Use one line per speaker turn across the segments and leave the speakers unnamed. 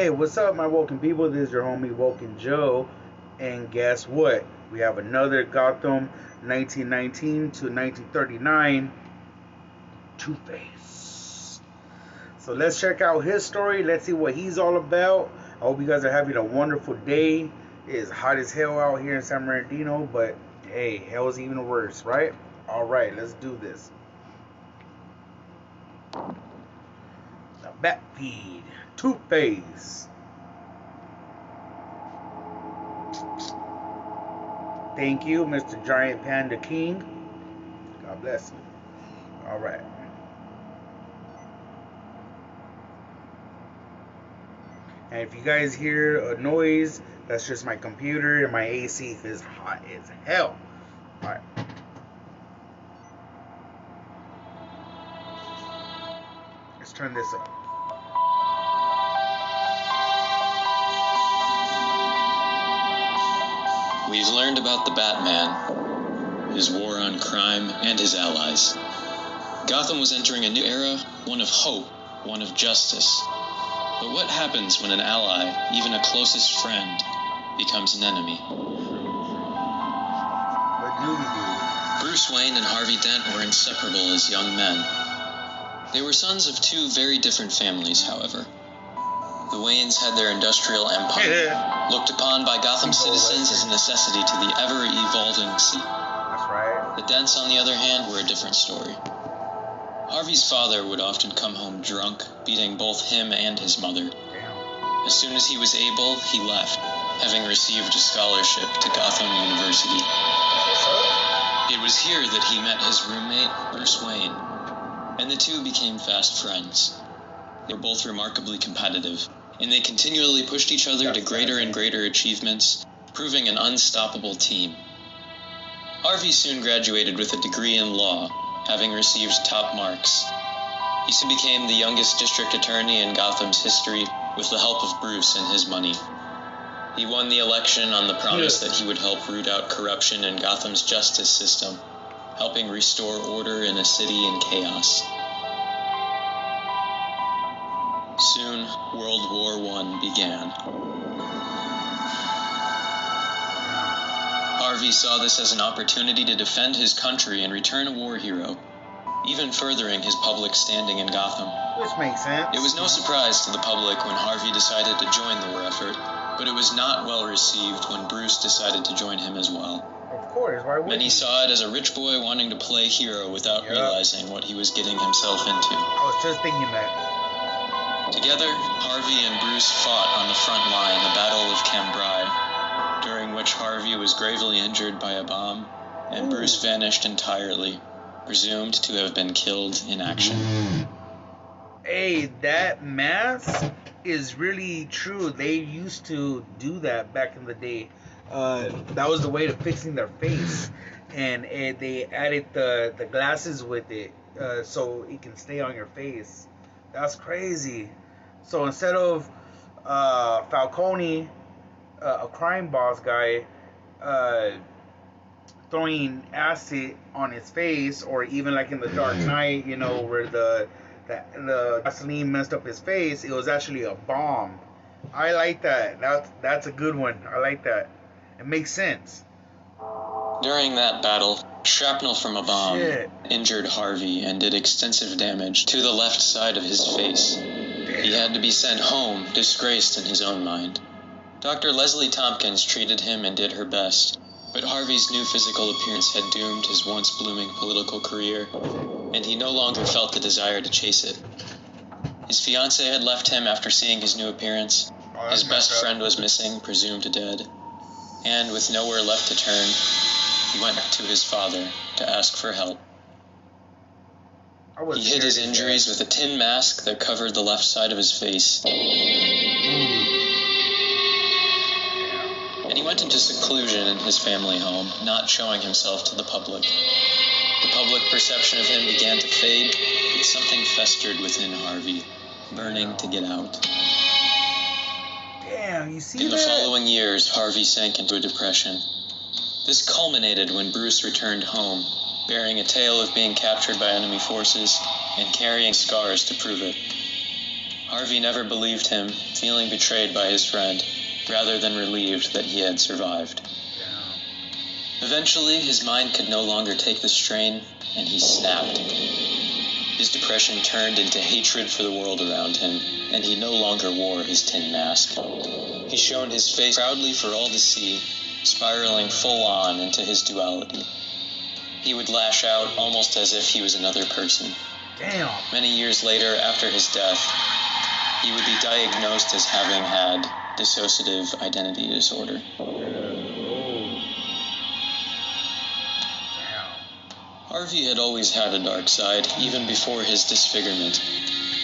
Hey, what's up, my Woken people? This is your homie Woken Joe, and guess what? We have another Gotham 1919 to 1939 Two-Face. So let's check out his story. Let's see what he's all about. I hope you guys are having a wonderful day. It is hot as hell out here in San Bernardino, but hey, hell's even worse, right? All right, let's do this. The Bat Feed. Two-Face. Thank you, Mr. Giant Panda King. God bless you. Alright. And if you guys hear a noise, that's just my computer and my AC is hot as hell. Alright. Let's turn this up.
We've learned about the Batman, his war on crime, and his allies. Gotham was entering a new era, one of hope, one of justice. But what happens when an ally, even a closest friend, becomes an enemy?
What do we do?
Bruce Wayne and Harvey Dent were inseparable as young men. They were sons of two very different families, however. The Waynes had their industrial empire, looked upon by Gotham citizens as a necessity to the ever-evolving city.
That's right.
The Dents, on the other hand, were a different story. Harvey's father would often come home drunk, beating both him and his mother.
Damn.
As soon as he was able, he left, having received a scholarship to Gotham University. It was here that he met his roommate, Bruce Wayne, and the two became fast friends. They were both remarkably competitive, and they continually pushed each other to greater and greater achievements, proving an unstoppable team. Harvey soon graduated with a degree in law, having received top marks. He soon became the youngest district attorney in Gotham's history with the help of Bruce and his money. He won the election on the promise that he would help root out corruption in Gotham's justice system, helping restore order in a city in chaos. Soon, World War I began. Harvey saw this as an opportunity to defend his country and return a war hero, even furthering his public standing in Gotham.
Which makes sense.
It was no surprise to the public when Harvey decided to join the war effort, but it was not well received when Bruce decided to join him as well.
Of course, why would
Many saw it as a rich boy wanting to play hero without realizing what he was getting himself into.
I was just thinking that.
Together, Harvey and Bruce fought on the front line the Battle of Cambrai, during which Harvey was gravely injured by a bomb, and Bruce vanished entirely, presumed to have been killed in action.
Hey, that mask is really true. They used to do that back in the day. That was the way to fixing their face, and they added the glasses with it, so it can stay on your face. That's crazy. So instead of Falcone, a crime boss guy, throwing acid on his face, or even like in the Dark Knight, you know, where the gasoline messed up his face, it was actually a bomb. I like that. That's a good one. I like that. It makes sense.
During that battle, shrapnel from a bomb injured Harvey and did extensive damage to the left side of his face. He had to be sent home, disgraced in his own mind. Dr. Leslie Tompkins treated him and did her best, but Harvey's new physical appearance had doomed his once blooming political career, and he no longer felt the desire to chase it. His fiancée had left him after seeing his new appearance. His best friend was missing, presumed dead, and with nowhere left to turn, he went to his father to ask for help. He hid his injuries with a tin mask that covered the left side of his face. And he went into seclusion in his family home, not showing himself to the public. The public perception of him began to fade, but something festered within Harvey, burning to get out.
Damn, you see that?
In the following years, Harvey sank into a depression. This culminated when Bruce returned home, bearing a tale of being captured by enemy forces and carrying scars to prove it. Harvey never believed him, feeling betrayed by his friend, rather than relieved that he had survived. Eventually, his mind could no longer take the strain, and he snapped. His depression turned into hatred for the world around him, and he no longer wore his tin mask. He shone his face proudly for all to see, spiraling full on into his duality. He would lash out almost as if he was another person.
Damn.
Many years later, after his death, he would be diagnosed as having had dissociative identity disorder. Harvey had always had a dark side, even before his disfigurement.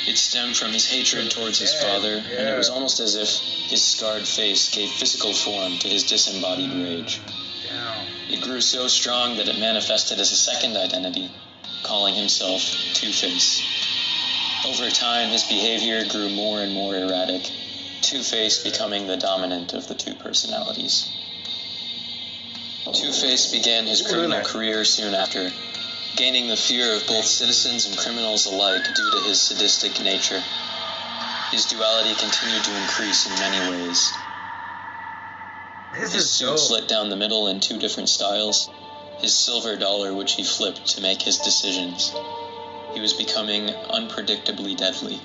It stemmed from his hatred towards his father, and it was almost as if his scarred face gave physical form to his disembodied rage. It grew so strong that it manifested as a second identity, calling himself Two-Face. Over time, his behavior grew more and more erratic, Two-Face becoming the dominant of the two personalities. Two-Face began his criminal career soon after, gaining the fear of both citizens and criminals alike due to his sadistic nature. His duality continued to increase in many ways. His suit slit down the middle in two different styles, his silver dollar which he flipped to make his decisions. He was becoming unpredictably deadly.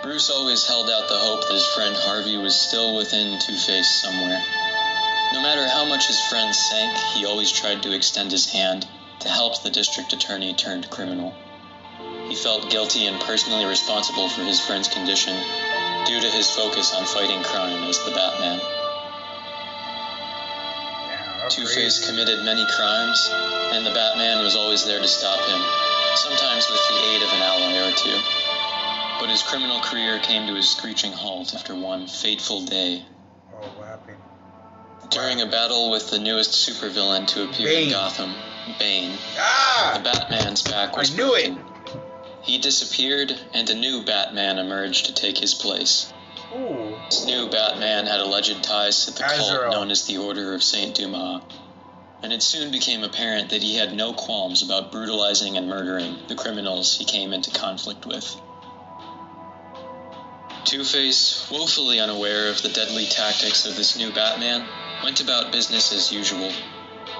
Bruce always held out the hope that his friend Harvey was still within Two-Face somewhere. No matter how much his friend sank, he always tried to extend his hand to help the district attorney turned criminal. He felt guilty and personally responsible for his friend's condition due to his focus on fighting crime as the Batman. Two-Face committed many crimes, and the Batman was always there to stop him, sometimes with the aid of an ally or two. But his criminal career came to a screeching halt after one fateful day.
Oh, what happened?
During a battle with the newest supervillain to appear in Gotham, Bane, the Batman's back was broken. He disappeared, and a new Batman emerged to take his place.
Ooh.
This new Batman had alleged ties to the cult known as the Order of Saint Dumas, and it soon became apparent that he had no qualms about brutalizing and murdering the criminals he came into conflict with. Two-Face, woefully unaware of the deadly tactics of this new Batman, went about business as usual,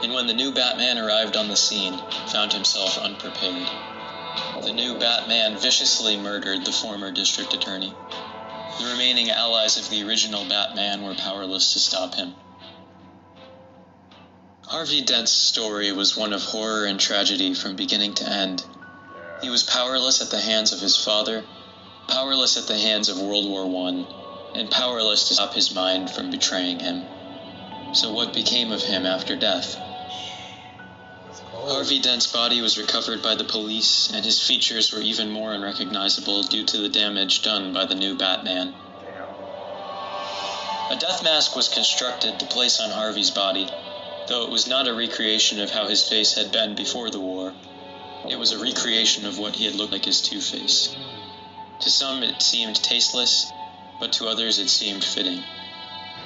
and when the new Batman arrived on the scene, found himself unprepared. The new Batman viciously murdered the former district attorney. The remaining allies of the original Batman were powerless to stop him. Harvey Dent's story was one of horror and tragedy from beginning to end. He was powerless at the hands of his father, powerless at the hands of World War I, and powerless to stop his mind from betraying him. So what became of him after death? Harvey Dent's body was recovered by the police, and his features were even more unrecognizable due to the damage done by the new Batman. A death mask was constructed to place on Harvey's body, though it was not a recreation of how his face had been before the war. It was a recreation of what he had looked like as Two-Face. To some it seemed tasteless, but to others it seemed fitting.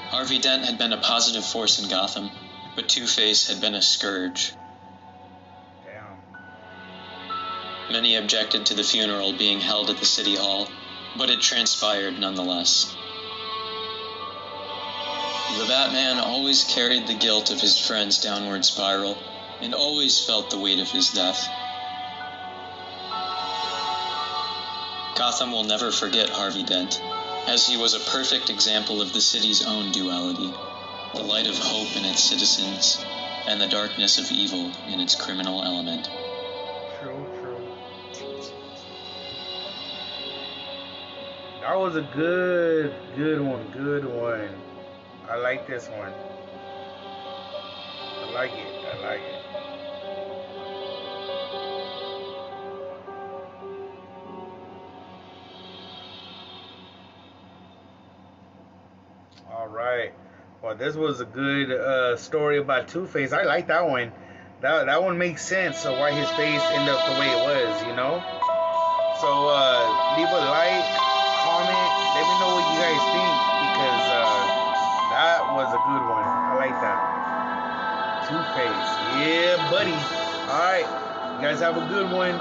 Harvey Dent had been a positive force in Gotham, but Two-Face had been a scourge. Many objected to the funeral being held at the City Hall, but it transpired nonetheless. The Batman always carried the guilt of his friend's downward spiral, and always felt the weight of his death. Gotham will never forget Harvey Dent, as he was a perfect example of the city's own duality, the light of hope in its citizens, and the darkness of evil in its criminal element.
True. That was a good one. I like this one. I like it. All right. Well, this was a good story about Two-Face. I like that one. That one makes sense of why his face ended up the way it was, you know? So, leave a like, comment, let me know what you guys think, because that was a good one. I like that. Two-Face. Yeah, buddy. Alright. You guys have a good one.